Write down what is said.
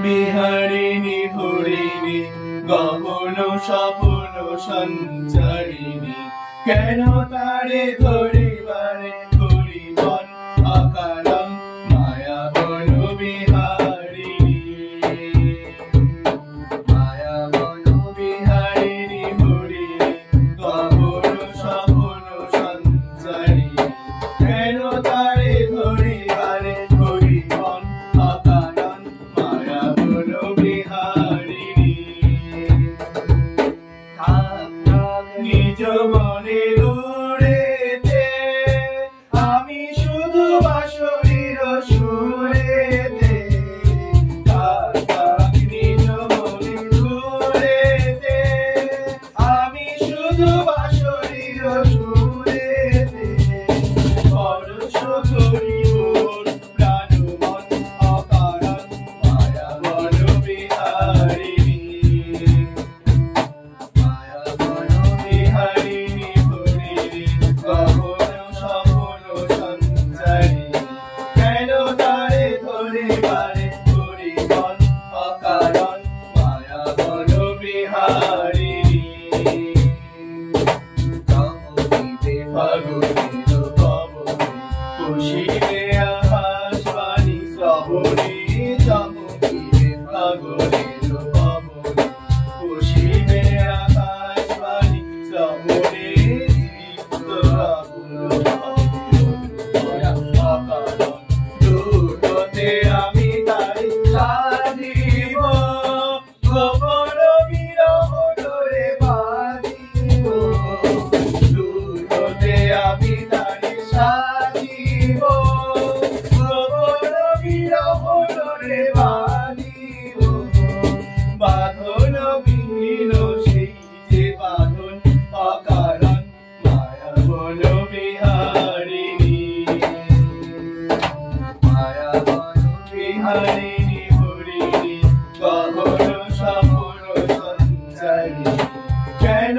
বিহারিণী হরিণী গহন স্বপ্ন সঞ্চারিণী, কেন তারে ধরিবারে ধরিবন অকারণ মায়া বন বিহারিণী। মায়া বন বিহারিণী হরিণী গহন স্বপ্ন সঞ্চারিণী, কেন তারে ধরিবারে ধরিবন অকারণ মায়া বন বিহারিণী। নিজ মনে দূরেতে আমি শুধু বাঁশরীর সুরেতে, নিজ মনে দূরেতে আমি শুধু বাঁশরীর সুরেতে, পরশ করিব প্রাণ মন অকারণ মায়া বন বিহারিণী। মায়া বন বিহারিণী হরিণী গহন স্বপ্ন সঞ্চারিণী, কেন তারে ধরিবারে ধরিবন অকারণ মায়া বন বিহারিণী। তমোহিতে ফাগুনের পবনে পুষিবে আকাশবাণী শ্রবণে, তমোহিতে ফাগুনের পবনে পুষিবে আকাশবাণী শ্রবণে, অকারণ দুটোতে আমি তাই সাধিব, গোপন বিরহ ধরে বাঁধিব, দুটোতে আমি তাই সাধিব, গোপন বিরহ ধরে বাঁধিব, বাঁধন বিহীন সেই যে বাঁধন অকারণ মায়া বন বিহারিণী। মায়া বন বিহারিণী হরিণী গহন স্বপ্ন সঞ্চারিণী, কেন